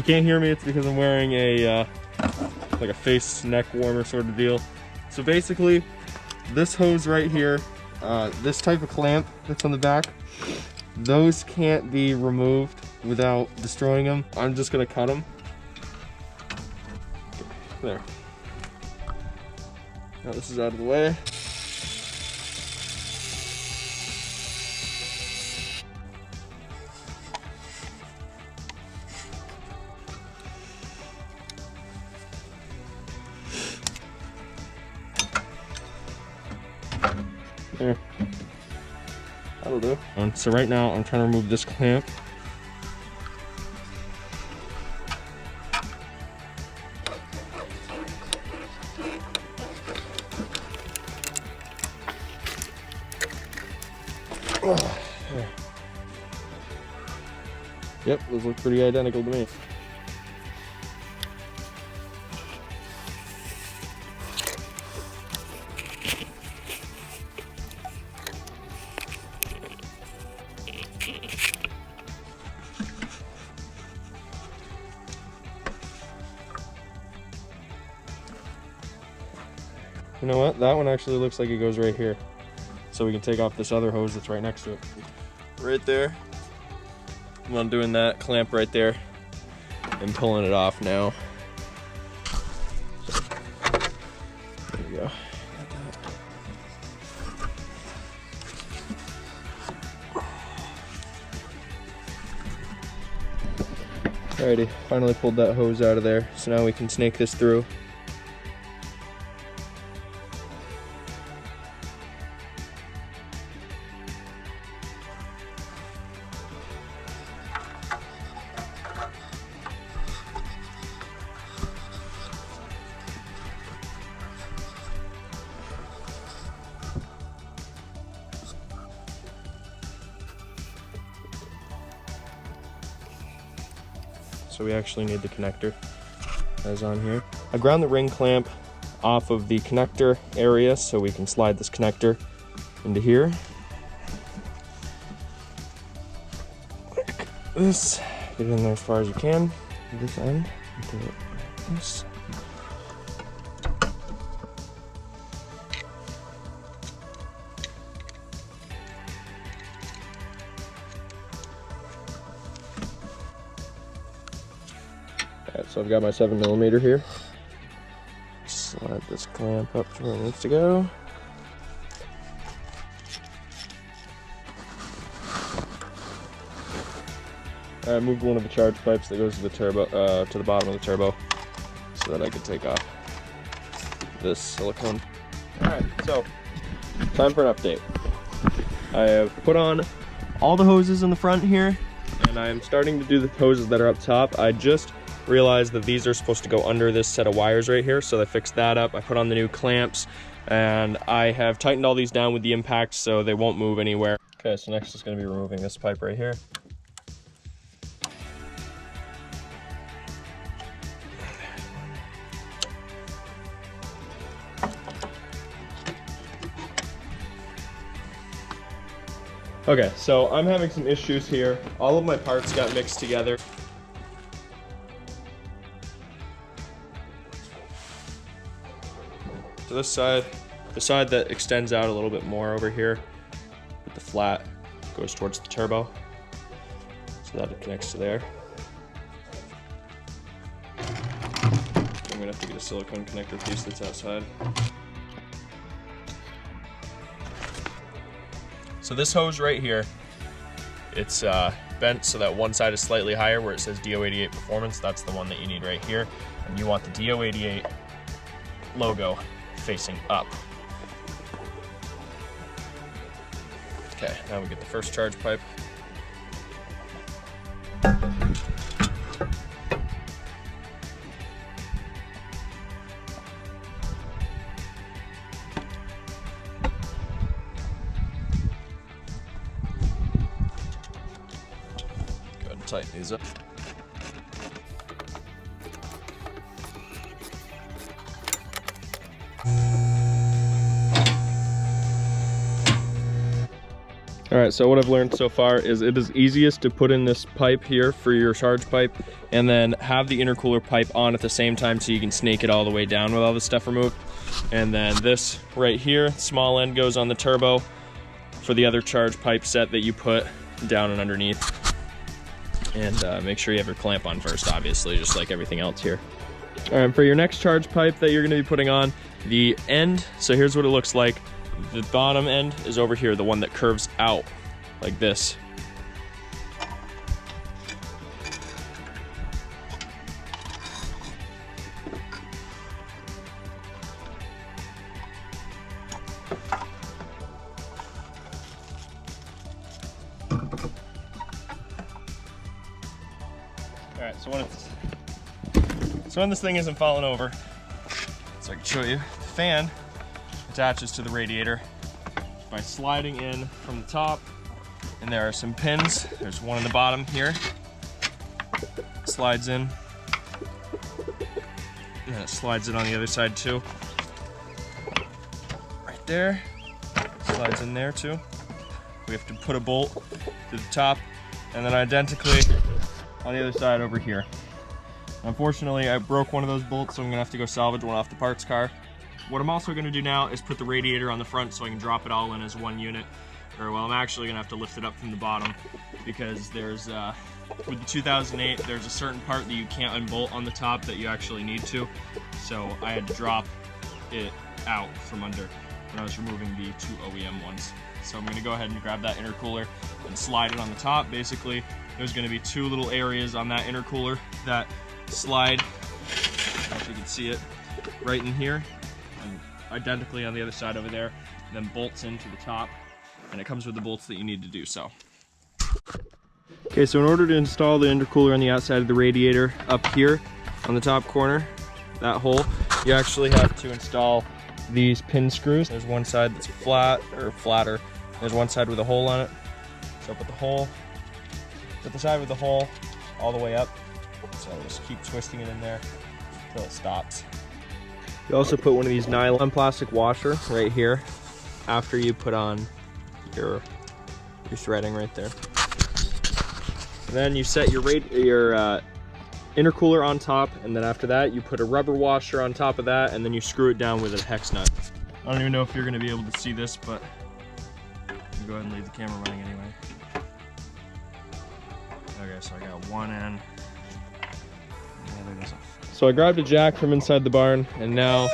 can't hear me, it's because I'm wearing a like a face neck warmer sort of deal. So basically, this hose right here, this type of clamp that's on the back, those can't be removed without destroying them. I'm just gonna cut them. There. Now this is out of the way. There. That'll do. So right now I'm trying to remove this clamp. Yep, those look pretty identical to me. You know what? That one actually looks like it goes right here. So we can take off this other hose that's right next to it. Right there. I'm undoing that clamp right there and pulling it off now. So, there we go. Alrighty, finally pulled that hose out of there. So now we can snake this through. So we actually need the connector as on here. I ground the ring clamp off of the connector area so we can slide this connector into here. Like this, get it in there as far as you can. This end, do it like this. So I've got my 7mm here. Slide this clamp up to where it needs to go. I moved one of the charge pipes that goes to the turbo, to the bottom of the turbo, so that I could take off this silicone. All right, so time for an update. I have put on all the hoses in the front here, and I am starting to do the hoses that are up top. I just realized that these are supposed to go under this set of wires right here, so I fixed that up. I put on the new clamps, and I have tightened all these down with the impact so they won't move anywhere. Okay, so next is going to be removing this pipe right here. Okay, so I'm having some issues here. All of my parts got mixed together. So this side, the side that extends out a little bit more over here, with the flat, goes towards the turbo. So that it connects to there. I'm gonna have to get a silicone connector piece that's outside. So this hose right here, it's bent so that one side is slightly higher where it says Do88 Performance. That's the one that you need right here. And you want the Do88 logo facing up. Okay, now we get the first charge pipe. Go ahead and tighten these up. All right, so what I've learned so far is it is easiest to put in this pipe here for your charge pipe and then have the intercooler pipe on at the same time so you can snake it all the way down with all the stuff removed. And then this right here, small end goes on the turbo for the other charge pipe set that you put down and underneath. And make sure you have your clamp on first, obviously, just like everything else here. All right, for your next charge pipe that you're gonna be putting on, the end, so here's what it looks like. The bottom end is over here, the one that curves out like this. All right, so when this thing isn't falling over, so I can show you, the fan attaches to the radiator by sliding in from the top, and there are some pins. There's one in the bottom here, slides in, and then it slides in on the other side too. Right there, slides in there too. We have to put a bolt to the top, and then identically on the other side over here. Unfortunately, I broke one of those bolts, so I'm gonna have to go salvage one off the parts car. What I'm also gonna do now is put the radiator on the front so I can drop it all in as one unit. Or well, I'm actually gonna have to lift it up from the bottom because there's, with the 2008, there's a certain part that you can't unbolt on the top that you actually need to. So I had to drop it out from under when I was removing the two OEM ones. So I'm gonna go ahead and grab that intercooler and slide it on the top. Basically, there's gonna be two little areas on that intercooler that slide, if you can see it, right in here. And identically on the other side over there, and then bolts into the top, and it comes with the bolts that you need to do so. Okay, so in order to install the intercooler on the outside of the radiator up here on the top corner, that hole, you actually have to install these pin screws. There's one side that's flat or flatter. There's one side with a hole on it. So put the side with the hole all the way up. So just keep twisting it in there until it stops. You also put one of these nylon plastic washer right here after you put on your threading right there. And then you set your intercooler on top, and then after that you put a rubber washer on top of that, and then you screw it down with a hex nut. I don't even know if you're going to be able to see this, but I'll go ahead and leave the camera running anyway. Okay, so I got one end. So I grabbed a jack from inside the barn, and now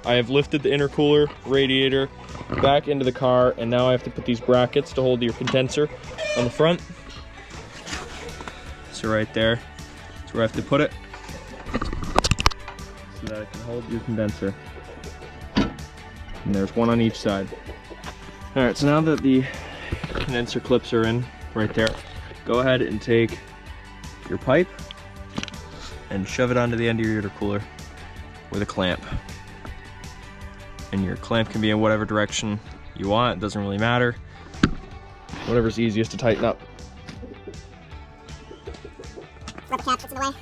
I have lifted the intercooler radiator back into the car, and now I have to put these brackets to hold your condenser on the front. So right there, that's where I have to put it so that it can hold your condenser. And there's one on each side. All right, so now that the condenser clips are in right there, go ahead and take your pipe and shove it onto the end of your intercooler with a clamp. And your clamp can be in whatever direction you want, it doesn't really matter. Whatever's easiest to tighten up. Rubber cap gets in the way.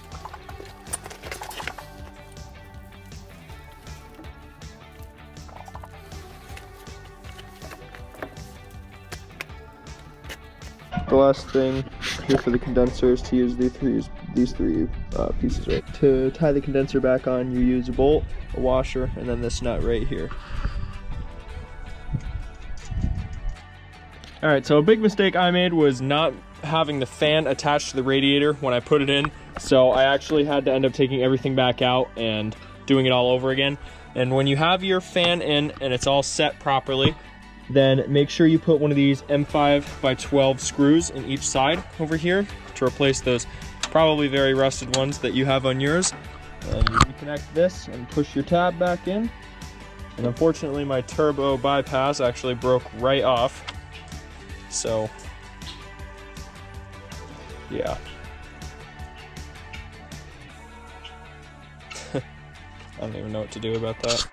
The last thing here for the condenser is to use these three pieces right. To tie the condenser back on, you use a bolt, a washer, and then this nut right here. Alright, so a big mistake I made was not having the fan attached to the radiator when I put it in. So I actually had to end up taking everything back out and doing it all over again. And when you have your fan in and it's all set properly, then make sure you put one of these M5x12 screws in each side over here to replace those probably very rusted ones that you have on yours. And you reconnect this and push your tab back in. And unfortunately my turbo bypass actually broke right off. So, yeah. I don't even know what to do about that.